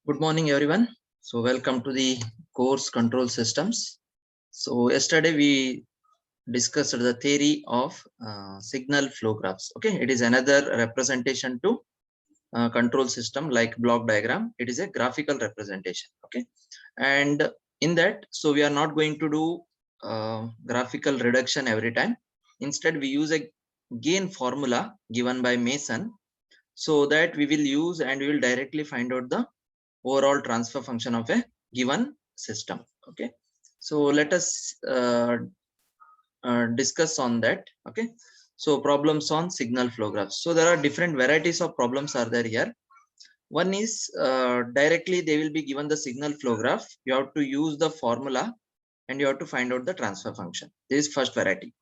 Good morning, everyone. So, welcome to the course Control Systems. So, yesterday we discussed the theory of signal flow graphs. Okay, it is another representation to control system like block diagram. It is a graphical representation. Okay, and in that, so we are not going to do graphical reduction every time. Instead, we use a gain formula given by Mason, so that we will use and we will directly find out the overall transfer function of a given system. Okay, so let us discuss on that. Okay, so problems on signal flow graphs. So there are different varieties of problems are there here. One is directly they will be given the signal flow graph. You have to use the formula and you have to find out the transfer function. This is first variety.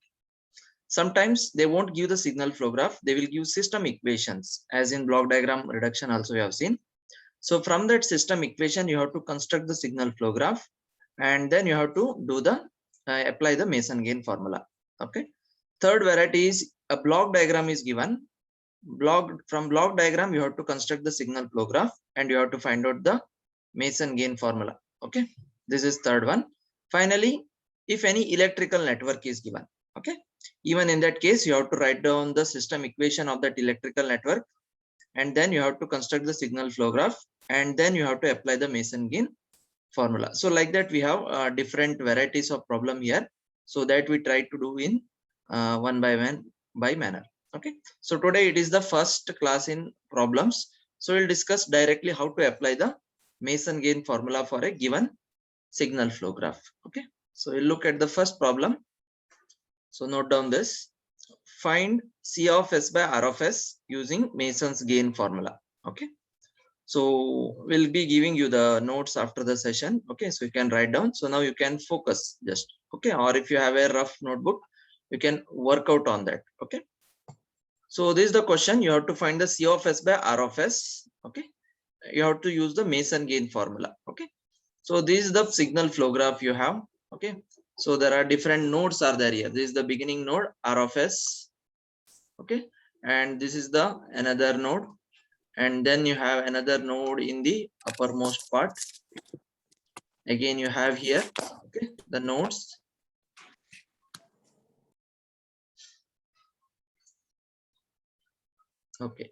Sometimes they won't give the signal flow graph, they will give system equations, as in block diagram reduction also we have seen. So from that system equation, you have to construct the signal flow graph, and then you have to do the apply the Mason gain formula. Okay. Third variety is a block diagram is given. From block diagram, you have to construct the signal flow graph, and you have to find out the Mason gain formula. Okay. This is third one. Finally, if any electrical network is given. Okay. Even in that case, you have to write down the system equation of that electrical network, and then you have to construct the signal flow graph, and then you have to apply the Mason gain formula. So like that we have different varieties of problem here, so that we try to do in one by manner. Okay, so today it is the first class in problems, so we'll discuss directly how to apply the Mason gain formula for a given signal flow graph. Okay, so we'll look at the first problem. So note down this: find C of S by R of S using Mason's gain formula. Okay, so we'll be giving you the notes after the session. Okay, so you can write down. So now you can focus just. Okay, or if you have a rough notebook, you can work out on that. Okay, so this is the question. You have to find the C of S by R of S. Okay, you have to use the Mason gain formula. Okay, so this is the signal flow graph you have. Okay, so there are different nodes are there here. This is the beginning node R of S. Okay, and this is the another node, and then you have another node in the uppermost part. Again you have here, okay, the nodes. Okay,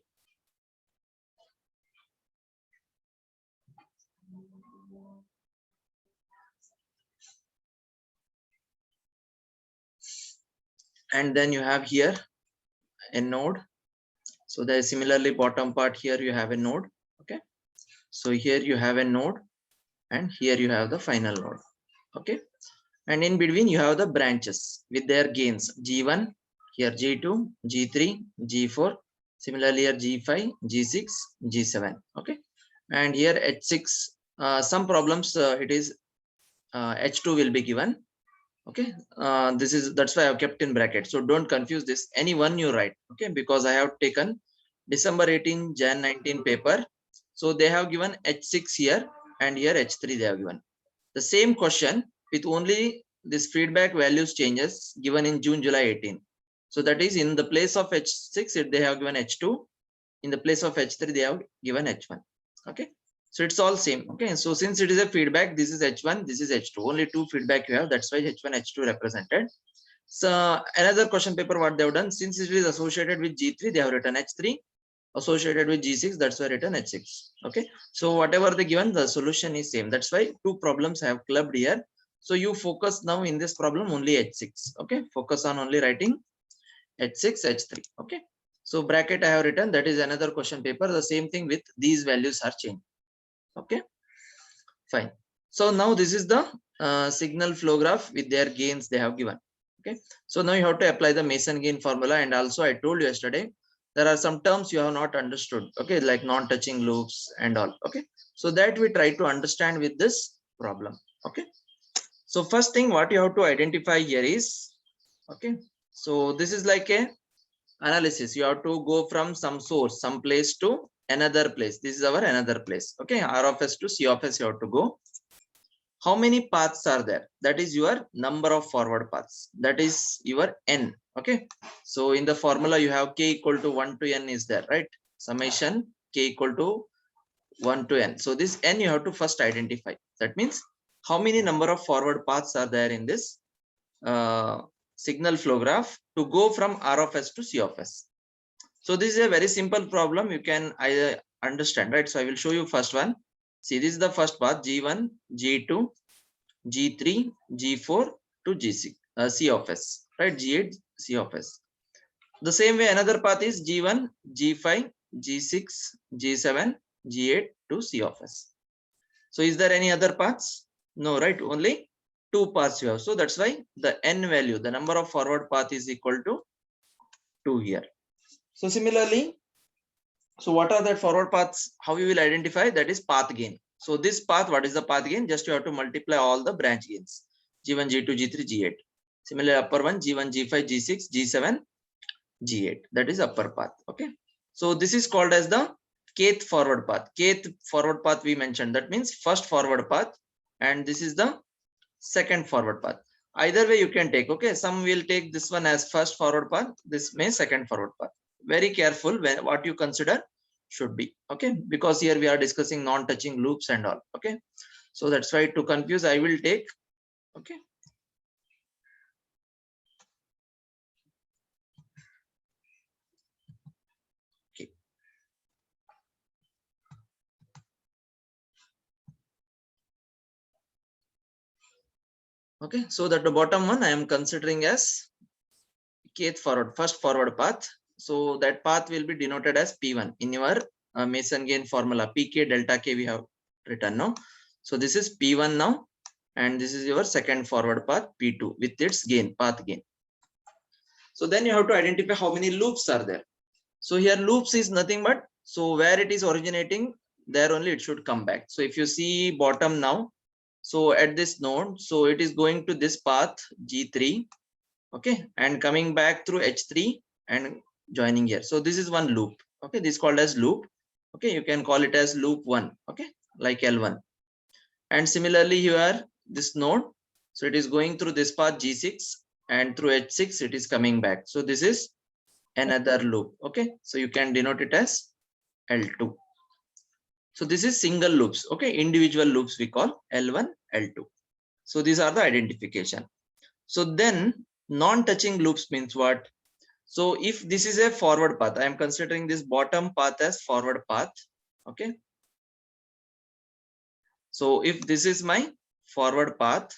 and then you have here a node. So there is similarly bottom part, here you have a node. Okay, so here you have a node, and here you have the final node. Okay, and in between you have the branches with their gains G1, here G2, G3, G4, similarly here G5, G6, G7. Okay, and here H6, some problems it is H2 will be given. Okay, that's why I've kept in bracket, so don't confuse this, any one you write. Okay, because I have taken December 18, Jan 19 paper, so they have given H6 here, and here H3 they have given the same question with only this feedback values changes given in June, July 18. So that is, in the place of H6 they have given H2, in the place of H3 they have given H1. Okay, so it's all same. Okay, so since it is a feedback, this is H1, this is H2, only two feedback you have, that's why H1 H2 represented. So another question paper what they have done, since it is associated with G3 they have written H3, associated with G6 that's why written H6. Okay, so whatever they given, the solution is same, that's why two problems I have clubbed here. So you focus now in this problem only H6. Okay, focus on only writing H6 H3. Okay, so bracket I have written, that is another question paper, the same thing with these values are changed. Okay, fine. So now this is the signal flow graph with their gains they have given. Okay, so now you have to apply the Mason gain formula, and also I told you yesterday there are some terms you have not understood. Okay, like non-touching loops and all. Okay, so that we try to understand with this problem. Okay, so first thing what you have to identify here is, okay, so this is like a analysis. You have to go from some source, some place to another place. This is our another place. Okay, R of S to C of S you have to go. How many paths are there? That is your number of forward paths, that is your n. Okay, so in the formula you have k equal to 1 to n is there, right? Summation k equal to 1 to n. So this n you have to first identify. That means how many number of forward paths are there in this signal flow graph to go from R of S to C of S. So this is a very simple problem. You can understand, right? So I will show you first one. See, this is the first path G1, G2, G3, G4 to G6, C of S, right? G8, C of S. The same way another path is G1, G5, G6, G7, G8 to C of S. So is there any other paths? No, right? Only two paths you have. So that's why the n value, the number of forward path is equal to 2 here. So similarly, so what are the forward paths? How you will identify? That is path gain. So this path, what is the path gain? Just you have to multiply all the branch gains. G1, G2, G3, G8. Similarly, upper one, G1, G5, G6, G7, G8. That is upper path. Okay. So this is called as the kth forward path. Kth forward path we mentioned. That means first forward path. And this is the second forward path. Either way you can take. Okay. Some will take this one as first forward path. This may second forward path. Very careful when what you consider should be. Okay. Because here we are discussing non-touching loops and all. Okay. So that's why to confuse, I will take. Okay. Okay, so that the bottom one I am considering as kth forward, first forward path. So that path will be denoted as P1 in your Mason gain formula. Pk delta k we have written now. So this is P1 now, and this is your second forward path P2 with its gain, path gain. So then you have to identify how many loops are there. So here loops is nothing but, so where it is originating, there only it should come back. So if you see bottom now, so at this node, so it is going to this path G3, okay, and coming back through H3 and joining here. So this is one loop. Okay, this is called as loop. Okay, you can call it as loop 1. Okay, like L1. And similarly here this node, so it is going through this path G6 and through H6 it is coming back. So this is another loop. Okay, so you can denote it as L2. So this is single loops. Okay, individual loops we call L1, L2. So these are the identification. So then non-touching loops means what? So if this is a forward path, I am considering this bottom path as forward path. Okay. So if this is my forward path,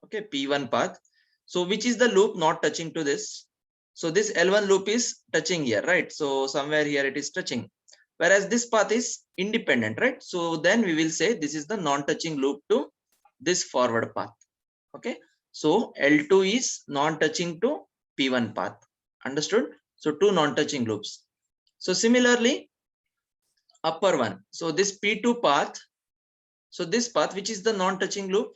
okay, P1 path. So which is the loop not touching to this? So this L1 loop is touching here, right? So somewhere here it is touching. Whereas this path is independent, right? So then we will say this is the non-touching loop to this forward path. Okay. So L2 is non-touching to P1 path. Understood? So two non-touching loops. So similarly, upper one. So this P2 path. So this path, which is the non-touching loop,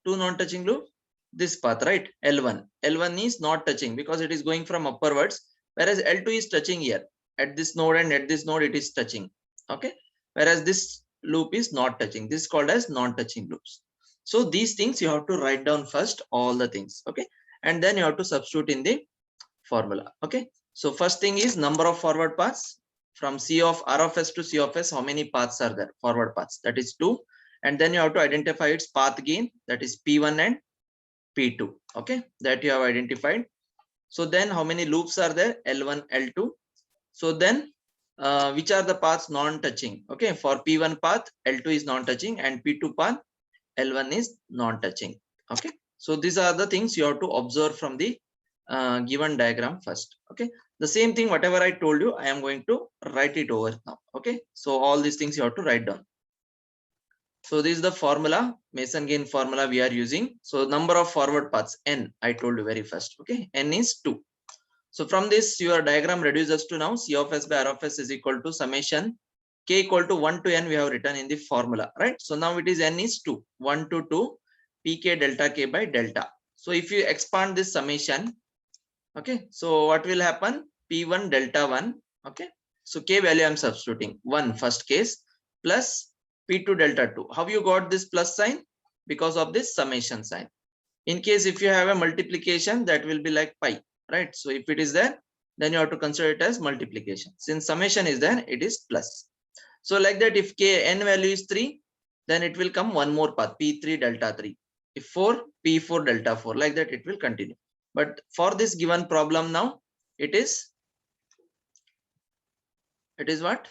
two non-touching loop, this path, right? L1. L1 is not touching because it is going from upwards, whereas L2 is touching here. At this node and at this node, it is touching. Okay. Whereas this loop is not touching. This is called as non-touching loops. So these things you have to write down first, all the things. Okay. And then you have to substitute in the formula. Okay. So first thing is number of forward paths from C of R of S to C of S. How many paths are there? Forward paths. That is 2. And then you have to identify its path gain. That is P1 and P2. Okay. That you have identified. So then how many loops are there? L1, L2. So then which are the paths non-touching? Okay. For P1 path, L2 is non-touching, and P2 path, L1 is non-touching. Okay. So these are the things you have to observe from the given diagram first. Okay. The same thing, whatever I told you, I am going to write it over now. Okay. So all these things you have to write down. So this is the formula, Mason gain formula we are using. So number of forward paths, N, I told you very first. Okay. N is 2. So from this, your diagram reduces to now C of S by R of S is equal to summation K equal to 1 to N we have written in the formula, right? So now it is N is 2, 1 to 2 Pk delta K by delta. So if you expand this summation, okay, so what will happen? P1 delta 1, okay. So K value I am substituting 1 first case plus P2 delta 2. How you got this plus sign? Because of this summation sign. In case if you have a multiplication, that will be like pi, right? So if it is there, then you have to consider it as multiplication. Since summation is there, it is plus. So like that, if n value is 3, then it will come one more path, P3 delta 3. If 4, P4 delta 4, like that it will continue. But for this given problem now, it is what?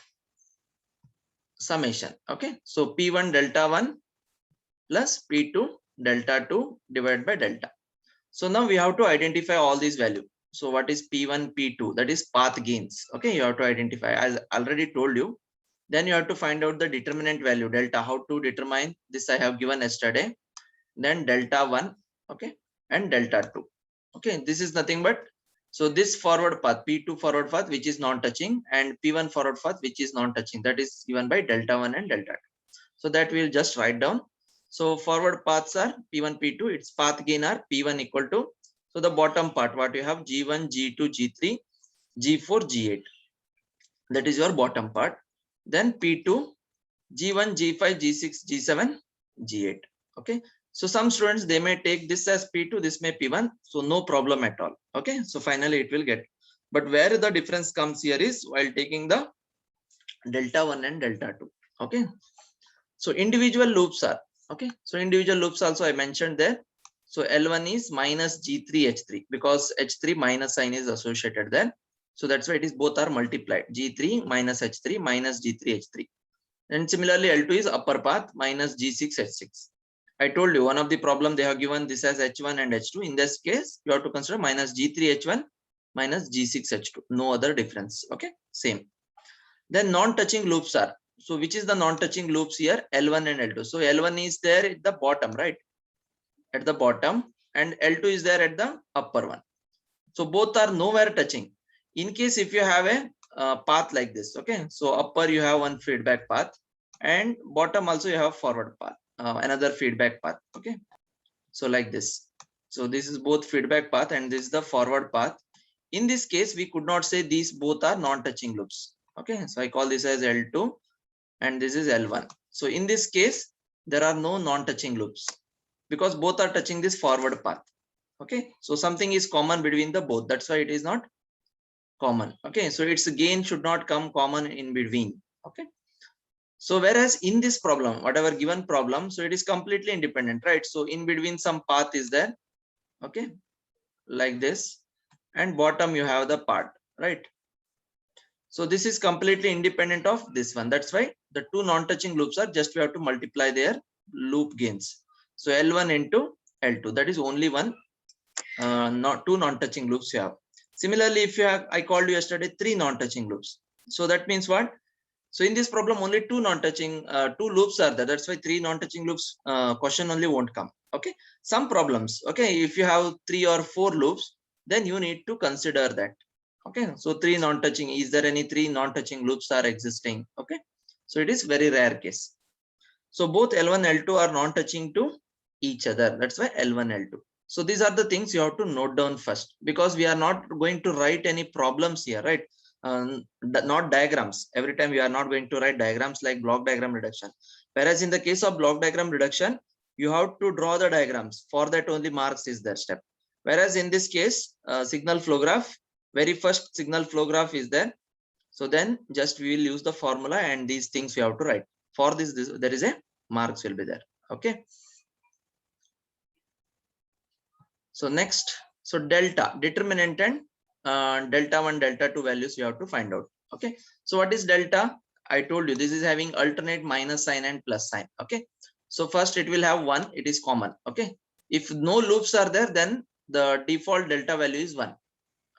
Summation. Okay. So P1 delta 1 plus P2 delta 2 divided by delta. So now we have to identify all these values. So what is P1, P2? That is path gains. Okay. You have to identify, as I already told you. Then you have to find out the determinant value delta. How to determine this? I have given yesterday. Then delta 1, okay, and delta 2. Okay, this is nothing but, so this forward path, P2 forward path, which is non-touching, and P1 forward path, which is non-touching, that is given by delta 1 and delta 2. So that we'll just write down. So forward paths are P1, P2, its path gain are P1 equal to, so the bottom part, what you have, G1, G2, G3, G4, G8. That is your bottom part. Then P2, G1, G5, G6, G7, G8. Okay. So some students, they may take this as P2, this may P1. So no problem at all. Okay. So finally it will get. But where the difference comes here is while taking the delta 1 and delta 2. Okay. So individual loops are. Okay. So individual loops also I mentioned there. So L1 is minus G3 H3 because H3 minus sign is associated there. So that's why it is both are multiplied. G3 minus H3 minus G3 H3. And similarly, L2 is upper path minus G6 H6. I told you one of the problem they have given this as H1 and H2. In this case, you have to consider minus G3 H1 minus G6 H2. No other difference. Okay, same. Then non-touching loops are. So which is the non-touching loops here? L1 and L2. So L1 is there at the bottom, right? At the bottom, and L2 is there at the upper one. So both are nowhere touching. In case if you have a path like this, okay, so upper you have one feedback path and bottom also you have forward path, another feedback path. Okay, so like this. So this is both feedback path and this is the forward path. In this case, we could not say these both are non-touching loops. Okay, so I call this as L2 and this is L1. So in this case, there are no non-touching loops because both are touching this forward path. Okay, so something is common between the both. That's why it is not common. Okay, so its gain should not come common in between. Okay, so whereas in this problem, whatever given problem, so it is completely independent, right? So in between some path is there. Okay, like this, and bottom you have the part, right? So this is completely independent of this one. That's why the two non-touching loops are just we have to multiply their loop gains. So L1 into L2, that is only one, not two non-touching loops you have. Similarly, if you have, I called you yesterday, three non-touching loops. So that means what? So in this problem, only two non-touching, two loops are there. That's why three non-touching loops question only won't come. Okay. Some problems. Okay. If you have 3 or 4 loops, then you need to consider that. Okay. So three non-touching, is there any three non-touching loops are existing? Okay. So it is very rare case. So both L1, L2 are non-touching to each other. That's why L1, L2. So these are the things you have to note down first, because we are not going to write any problems here, right? Not diagrams. Every time we are not going to write diagrams like block diagram reduction. Whereas in the case of block diagram reduction, you have to draw the diagrams. For that only marks is their step. Whereas in this case, signal flow graph, very first signal flow graph is there. So then just we will use the formula and these things we have to write. For this there is a marks will be there. Okay. So next, so delta, determinant and delta 1, delta 2 values you have to find out. Okay. So what is delta? I told you this is having alternate minus sign and plus sign. Okay. So first it will have 1, it is common. Okay. If no loops are there, then the default delta value is 1.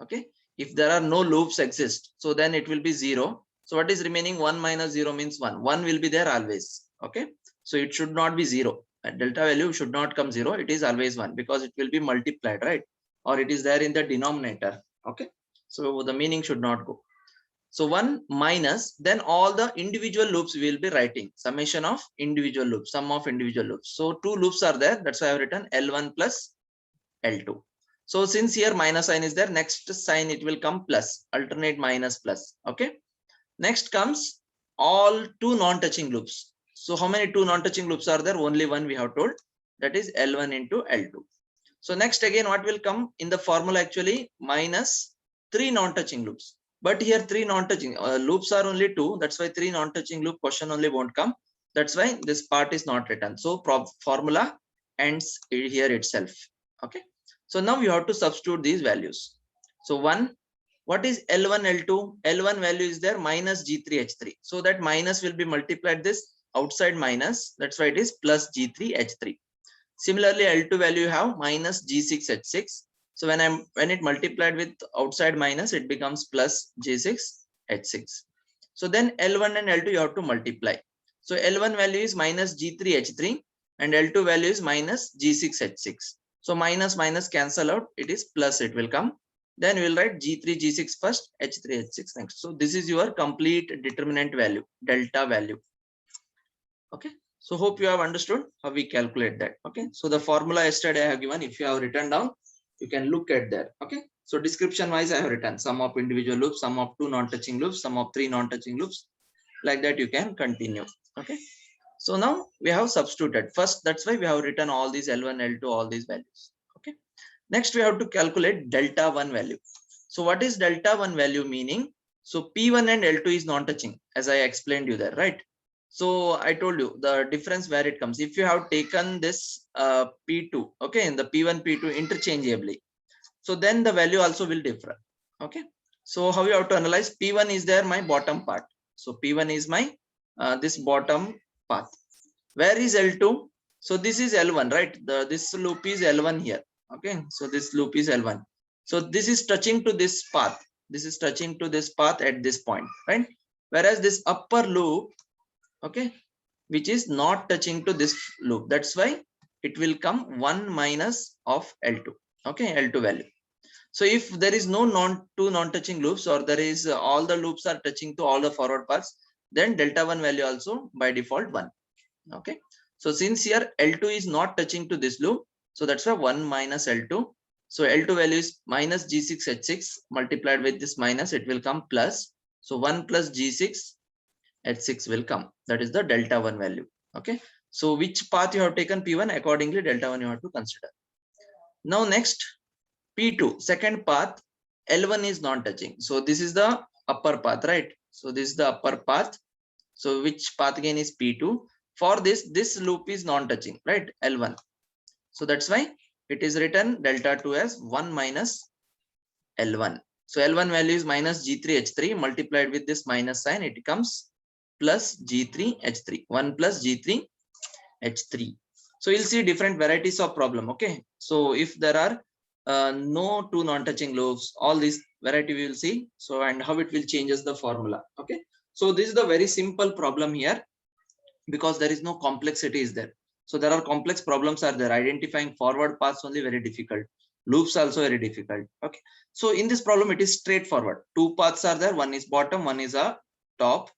Okay. If there are no loops exist, so then it will be 0. So what is remaining? 1 minus 0 means 1. 1 will be there always. Okay. So it should not be 0. Delta value should not come 0. It is always 1 because it will be multiplied, right? Or it is there in the denominator. Okay. So the meaning should not go. So 1 minus, then all the individual loops we will be writing. Summation of individual loops, sum of individual loops. So 2 loops are there. That's why I have written L1 plus L2. So since here minus sign is there, next sign it will come plus, alternate minus plus. Okay. Next comes all two non-touching loops. So how many two non-touching loops are there? Only one we have told, that is L1 into L2. So next again what will come in the formula actually? Minus 3 non-touching loops. But here three non-touching loops are only two. That's why three non-touching loop question only won't come. That's why this part is not written. So formula ends here itself. Okay. So now you have to substitute these values. So one, what is L1, L2? L1 value is there minus G3H3. So that minus will be multiplied this outside minus. That's why it is plus G3H3. Similarly, L2 value you have minus G6H6. So when it multiplied with outside minus, it becomes plus G6H6. So then L1 and L2 you have to multiply. So L1 value is minus G3H3 and L2 value is minus G6H6. So minus minus cancel out, it is plus, it will come. Then we will write G3 G6 first, H3 H6 next. So this is your complete determinant value, delta value. Okay. So hope you have understood how we calculate that. Okay. So the formula yesterday I have given, if you have written down, you can look at there. Okay. So description wise I have written sum of individual loops, sum of two non-touching loops, sum of three non-touching loops. Like that you can continue. Okay. So now we have substituted first. That's why we have written all these L1, L2, all these values. Okay. Next we have to calculate delta 1 value. So what is delta 1 value meaning? So P1 and L2 is non-touching, as I explained you there, right? So I told you the difference where it comes. If you have taken this P2, okay, in the P1, P2 interchangeably, so then the value also will differ. Okay. So how you have to analyze? P1 is there my bottom part. So P1 is my this bottom path. Where is L2? So this is L1, right? This loop is L1 here. Okay. So this loop is L1. So this is touching to this path. This is touching to this path at this point, right? Whereas this upper loop, okay, which is not touching to this loop. That's why it will come 1 minus of L2. Okay, L2 value. So if there is no two non-touching loops, or there is all the loops are touching to all the forward paths, then delta 1 value also by default 1. Okay. So since here L2 is not touching to this loop, so that's why 1 minus L2. So L2 value is minus G6H6 multiplied with this minus, it will come plus. So 1 plus G6H6 will come. That is the delta 1 value. Okay. So which path you have taken P1, accordingly delta 1 you have to consider. Now next P2, second path, L1 is non-touching. So this is the upper path, right? So this is the upper path. So which path again is P2? For this loop is non-touching, right? L1. So that's why it is written delta 2 as 1 minus L1. So L1 value is minus G3H3 multiplied with this minus sign, it becomes plus G3H3. 1 plus G3H3. So you'll see different varieties of problem. Okay. So if there are no two non-touching loops, all these variety we will see. So and how it will changes the formula. Okay. So this is the very simple problem here, because there is no complexity is there. So there are complex problems are there. Identifying forward paths only very difficult. Loops also very difficult. Okay. So in this problem, it is straightforward. Two paths are there. One is bottom, one is a top.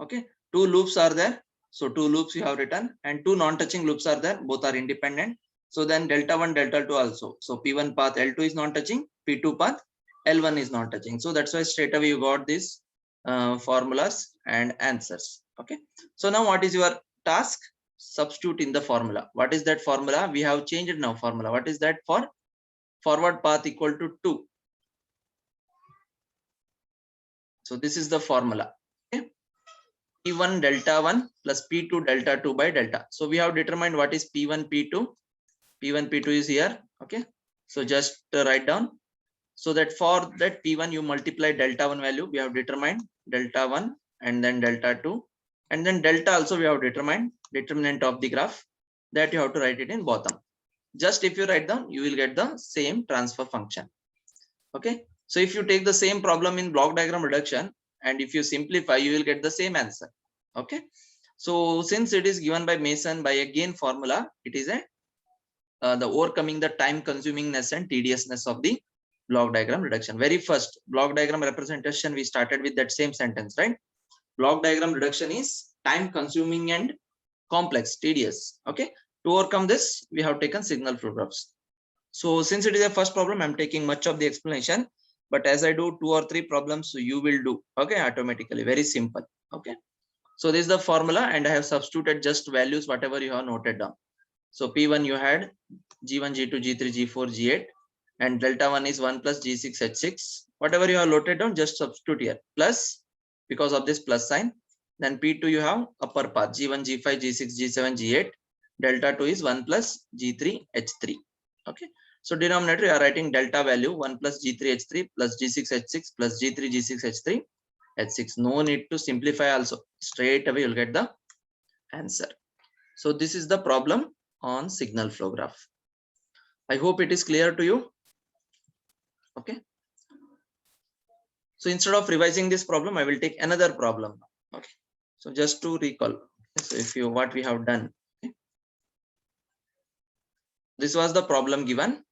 Okay. Two loops are there. So two loops you have written, and two non-touching loops are there. Both are independent. So then delta 1, delta 2 also. So P1 path L2 is non-touching. P2 path L1 is non-touching. So that's why straight away you got these formulas and answers. Okay. So now what is your task? Substitute in the formula. What is that formula? We have changed now formula. What is that for? Forward path equal to 2. So this is the formula. Okay. P1 delta 1 plus P2 delta 2 by delta. So we have determined what is P1 P2. P1 P2 is here. Okay. So just write down. So that for that P1 you multiply delta 1 value. We have determined delta 1 and then delta 2. And then delta also we have determined determinant of the graph, that you have to write it in bottom. Just if you write down, you will get the same transfer function. Okay. So if you take the same problem in block diagram reduction, and if you simplify, you will get the same answer. Okay. So since it is given by Mason by a gain formula, it is a the overcoming the time consumingness and tediousness of the block diagram reduction. Very first block diagram representation, we started with that same sentence, right? Block diagram reduction is time consuming and complex, tedious. Okay. To overcome this, we have taken signal flow graphs. So since it is a first problem, I'm taking much of the explanation, but as I do 2 or 3 problems, so you will do, okay, automatically. Very simple. Okay. So this is the formula, and I have substituted just values, whatever you have noted down. So P1 you had G1, G2, G3, G4, G8, and delta 1 is 1 plus G6H6. whatever you have loaded down, just substitute here. Plus, because of this plus sign, then P2 you have upper path G1, G5, G6, G7, G8. Delta 2 is 1 plus G3, H3. Okay. So denominator you are writing delta value 1 plus G3, H3 plus G6, H6 plus G3, G6, H3, H6. No need to simplify also. Straight away you'll get the answer. So this is the problem on signal flow graph. I hope it is clear to you. Okay. So instead of revising this problem, I will take another problem. Okay. So just to recall, so if you what we have done, okay. This was the problem given.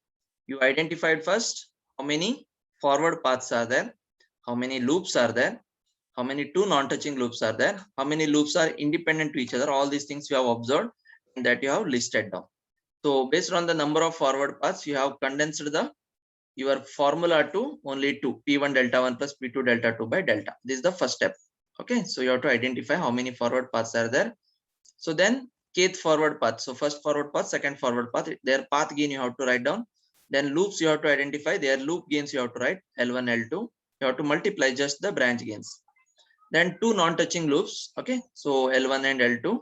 You identified first how many forward paths are there, how many loops are there, how many two non-touching loops are there, how many loops are independent to each other. All these things you have observed and that you have listed down. So based on the number of forward paths, you have condensed your formula to only two, P1 delta 1 plus P2 delta 2 by delta. This is the first step. Okay, so you have to identify how many forward paths are there. So then kth forward path. So first forward path, second forward path, their path gain you have to write down. Then loops you have to identify, their loop gains you have to write L1, L2. You have to multiply just the branch gains. Then two non-touching loops. Okay, so L1 and L2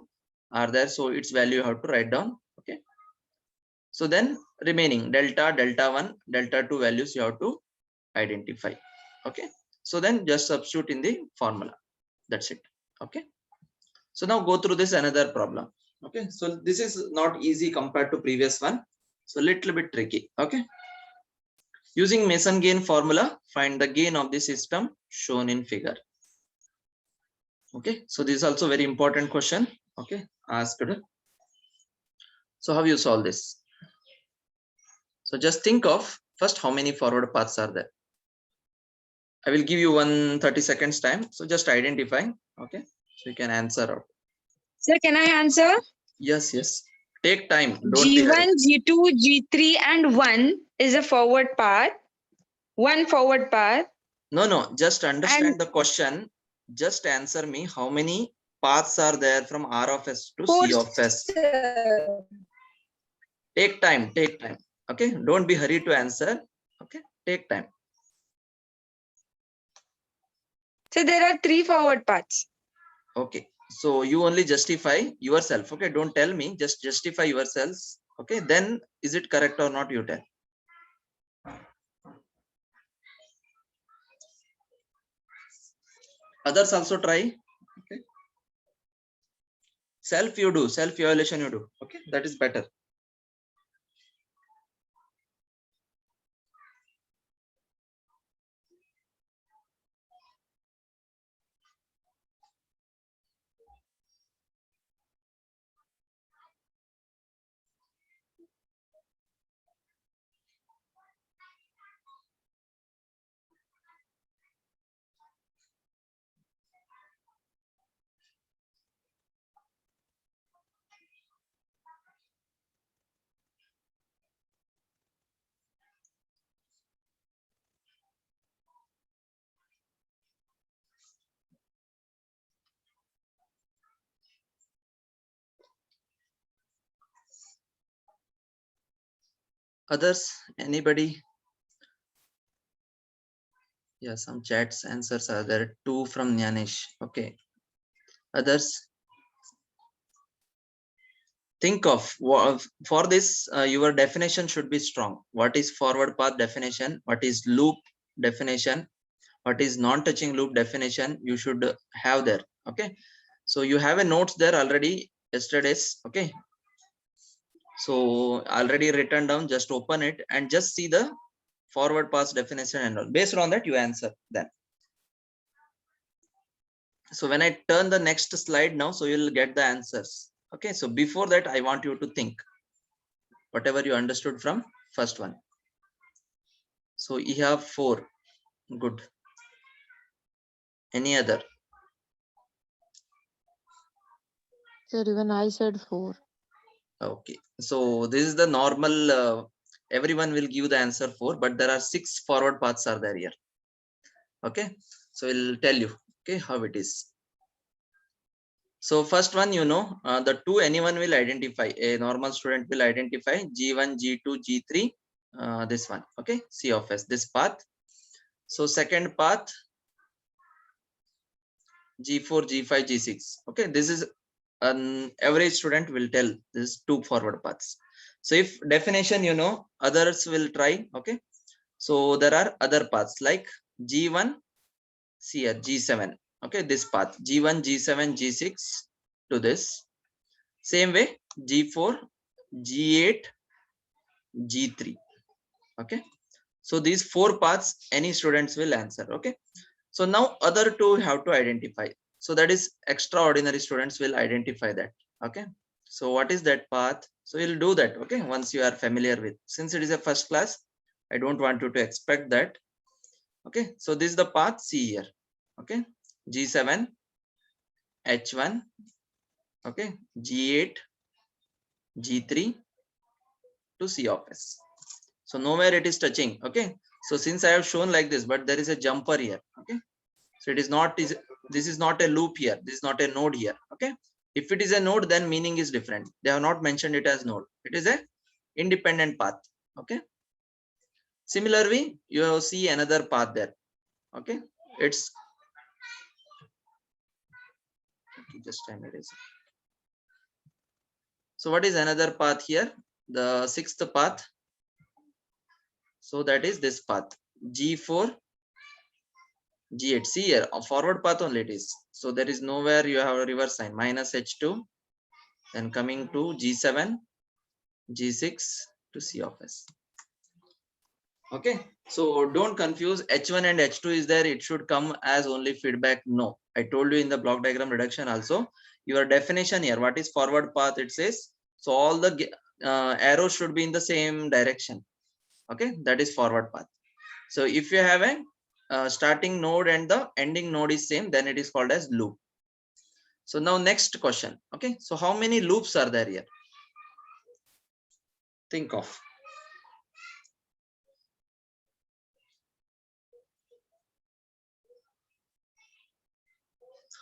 are there. So its value you have to write down. Okay. So then remaining delta, delta 1, delta 2 values you have to identify. Okay. So then just substitute in the formula. That's it. Okay. So now go through this another problem. Okay. So this is not easy compared to previous one. So little bit tricky. Okay. Using Mason gain formula, find the gain of the system shown in figure. Okay. So this is also very important question. Okay. Asked. So how you solve this? So just think of first how many forward paths are there. I will give you 30 seconds time. So just identify. Okay. So you can answer out. Sir, can I answer? Yes, yes. Take time. Don't be G1, G2, G3 and 1 is a forward path. One forward path. No. Just understand And the question. Just answer me. How many paths are there from R of S to four, C of S? sir. Take time. Take time. Okay. Don't be hurried to answer. Okay. Take time. So there are 3 forward paths. Okay. So you only justify yourself. Okay. Don't tell me. Just justify yourselves. Okay. Then is it correct or not? You tell. Others also try. Okay. Self you do. Self evaluation you do. Okay. That is better. Others, anybody? Yeah, some chats answers are there. 2 from Jnanish. Okay. Others, think of for this your definition should be strong. What is forward path definition? What is loop definition? What is non-touching loop definition? You should have there. Okay. So you have a notes there already yesterday's. Okay. So already written down. Just open it and just see the forward path definition and all. Based on that, you answer then. So when I turn the next slide now, so you'll get the answers. Okay, so before that, I want you to think whatever you understood from first one. So you have 4. Good. Any other? Sir, even I said 4. Okay, so this is the normal. Everyone will give the answer 4, but there are 6 forward paths are there here. Okay, so I'll tell you. Okay, how it is. So first one, the 2 anyone will identify. A normal student will identify G1, G2, G3. This one. Okay, C of S. This path. So second path, G4, G5, G6. Okay, this is an average student will tell this two forward paths. So if definition, you know, others will try. Okay, so there are other paths like G1, see here, G7. Okay, this path G1, G7, G6 to this. Same way G4, G8, G3. Okay, so these four paths any students will answer. Okay, so now other two have to identify. So that is extraordinary students will identify that. Okay, so what is that path? So you'll do that. Okay, once you are familiar with, since it is a first class, I don't want you to expect that. Okay, so this is the path. See here. Okay, G7, H1, okay, G8, G3 to C of S. So nowhere it is touching. Okay, so since I have shown like this, but there is a jumper here. Okay, so it is not, this is not a loop here. This is not a node here. Okay, if it is a node, then meaning is different. They have not mentioned it as node. It is a independent path. Okay, similarly, you see another path there. Okay, it's just time it is. So what is another path here? The sixth path. So that is this path, G4, G8. See here, a forward path only it is. So there is nowhere you have a reverse sign, minus H2, then coming to G7, G6 to C of S. Okay, so don't confuse H1 and H2 is there. It should come as only feedback. No, I told you in the block diagram reduction also, your definition here, what is forward path? It says, so all the arrows should be in the same direction. Okay, that is forward path. So if you have a starting node and the ending node is same, then it is called as loop. So now next question. Okay, so how many loops are there here? Think of.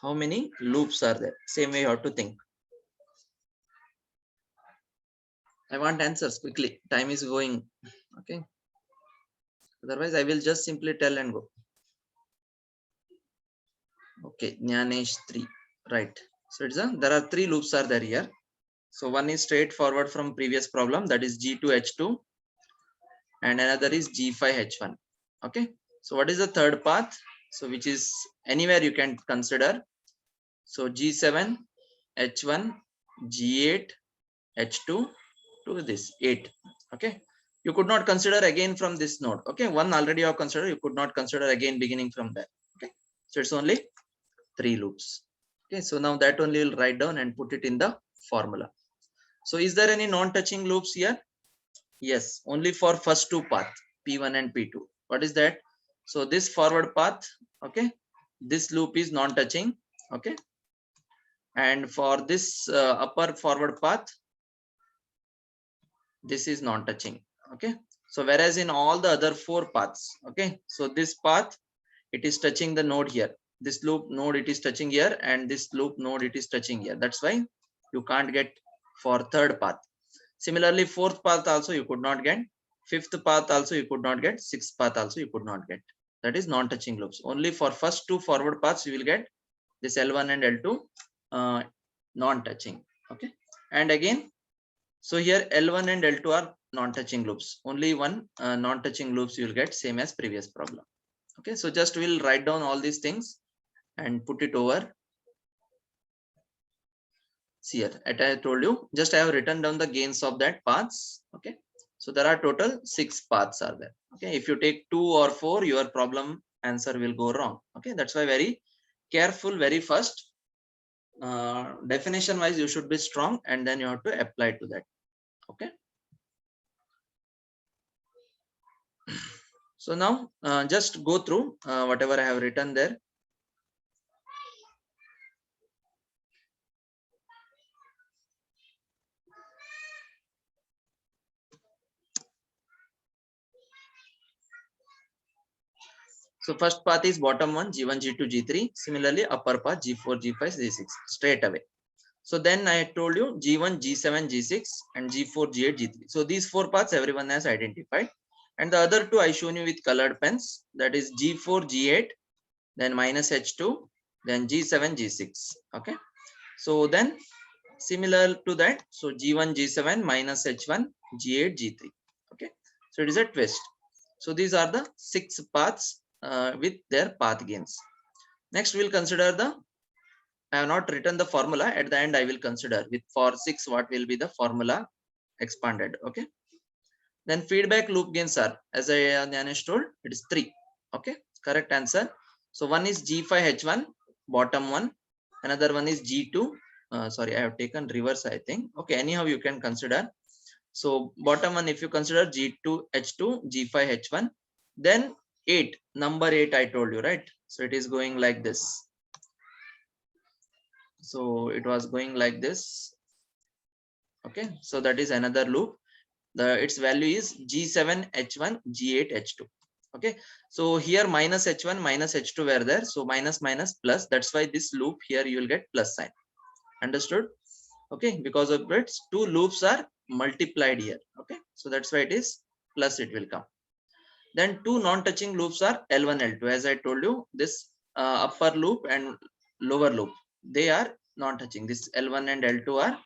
How many loops are there? Same way you have to think. I want answers quickly. Time is going. Okay. Otherwise, I will just simply tell and go. Okay, Jnanesh 3. Right. So it's there are three loops are there here. So one is straightforward from previous problem, that is G2 H2, and another is G5 H1. Okay. So what is the third path? So which is anywhere you can consider. So G7 H1 G8 H2 to this 8. Okay, you could not consider again from this node. Okay, one already you have considered, you could not consider again beginning from there. Okay, so it's only three loops. Okay, so now that only will write down and put it in the formula. So is there any non-touching loops here? Yes, only for first two path, P1 and P2. What is that? So this forward path, okay, this loop is non-touching. Okay, and for this upper forward path, this is non-touching. Okay, so whereas in all the other four paths, okay, so this path, it is touching the node here, this loop node it is touching here, and this loop node it is touching here. That's why you can't get for third path. Similarly, fourth path also you could not get, fifth path also you could not get, sixth path also you could not get. That is non-touching loops. Only for first two forward paths you will get this L1 and L2 non-touching. Okay, and again, so here L1 and L2 are non-touching loops. Only one non-touching loops you will get, same as previous problem. Okay, so just we'll write down all these things and put it over. See here, as I told you, just I have written down the gains of that paths. Okay, so there are total 6 paths are there. Okay, if you take 2 or 4, your problem answer will go wrong. Okay, that's why very careful, very first. Definition wise, you should be strong, and then you have to apply to that. Okay. So now just go through whatever I have written there. So first path is bottom one, G1, G2, G3. Similarly, upper path G4, G5, G6 straight away. So then I told you G1, G7, G6 and G4, G8, G3. So these 4 paths everyone has identified. And the other two I shown you with colored pens, that is G4, G8, then minus H2, then G7, G6. Okay. So then similar to that, so G1, G7, minus H1, G8, G3. Okay. So it is a twist. So these are the 6 paths with their path gains. Next we'll consider I have not written the formula. At the end I will consider with for 6 what will be the formula expanded. Okay. Then feedback loop gains are, as Janish told, it is 3. Okay, correct answer. So one is G5H1, bottom one. Another one is G2. Sorry, I have taken reverse, I think. Okay, anyhow you can consider. So bottom one, if you consider G2H2, G5H1, then 8, number 8 I told you, right? So it is going like this. So it was going like this. Okay, so that is another loop. Its value is G7H1, G8H2. Okay, so here minus H1, minus H2 were there. So minus minus plus. That's why this loop here you will get plus sign. Understood? Okay, because of its 2 loops are multiplied here. Okay, so that's why it is plus, it will come. Then 2 non-touching loops are L1, L2. As I told you, this upper loop and lower loop, they are non-touching. This L1 and L2 are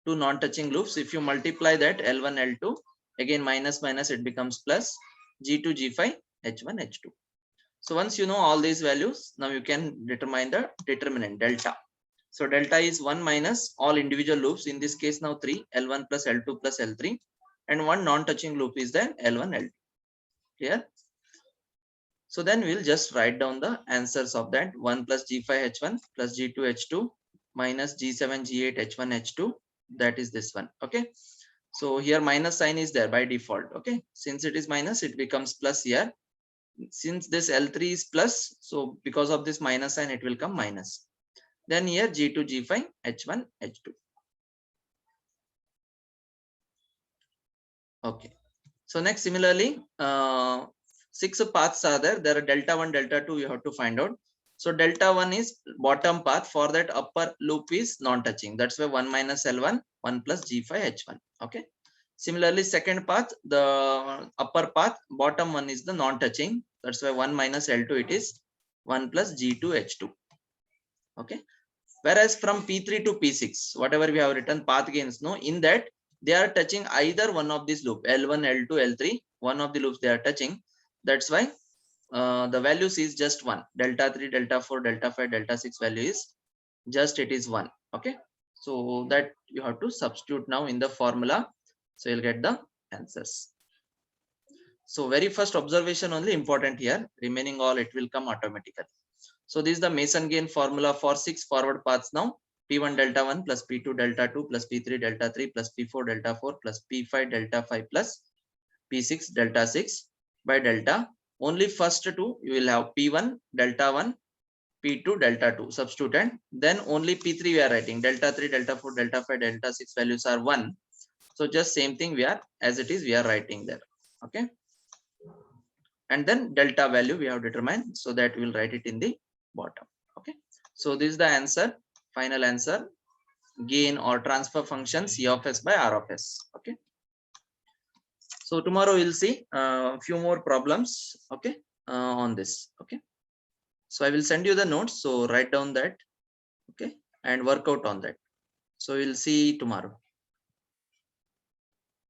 2 non-touching loops. If you multiply that L1, L2, again minus minus, it becomes plus G2, G5, H1, H2. So once you know all these values, now you can determine the determinant delta. So delta is 1 minus all individual loops. In this case now 3, L1 plus L2 plus L3, and one non-touching loop is then L1, L2. Clear? So then we'll just write down the answers of that. 1 plus G5H1 plus G2H2 minus G7, G8, H1, H2. That is this one. Okay. So here minus sign is there by default. Okay. Since it is minus, it becomes plus here. Since this L3 is plus, so because of this minus sign, it will come minus. Then here G2, G5, H1, H2. Okay. So next, similarly, 6 paths are there. There are delta 1, delta 2, you have to find out. So delta 1 is bottom path. For that upper loop is non-touching. That's why 1 minus L1, 1 plus G5 H1. Okay. Similarly, second path, the upper path, bottom one is the non-touching. That's why 1 minus L2, it is 1 plus G2 H2. Okay. Whereas from P3 to P6, whatever we have written path gains, no, in that they are touching either one of these loop, L1, L2, L3, one of the loops they are touching. That's why the values is just 1. Delta 3, delta 4, delta 5, delta 6 value is just, it is 1. Okay. So that you have to substitute now in the formula. So you'll get the answers. So very first observation only important here. Remaining all it will come automatically. So this is the Mason gain formula for 6 forward paths now. P1 delta 1 plus P2 delta 2 plus P3 delta 3 plus P4 delta 4 plus P5 delta 5 plus P6 delta 6 by delta. Only first two you will have P1 delta 1, P2 delta 2 substituted. Then only P3 we are writing delta 3, delta 4, delta 5, delta 6 values are 1. So just same thing we are as it is we are writing there. Okay. And then delta value we have determined, so that we will write it in the bottom. Okay. So this is the answer, final answer, gain or transfer function C of S by R of S. Okay. So tomorrow we'll see a few more problems. Okay. On this. Okay. So I will send you the notes. So write down that. Okay. And work out on that. So we'll see tomorrow.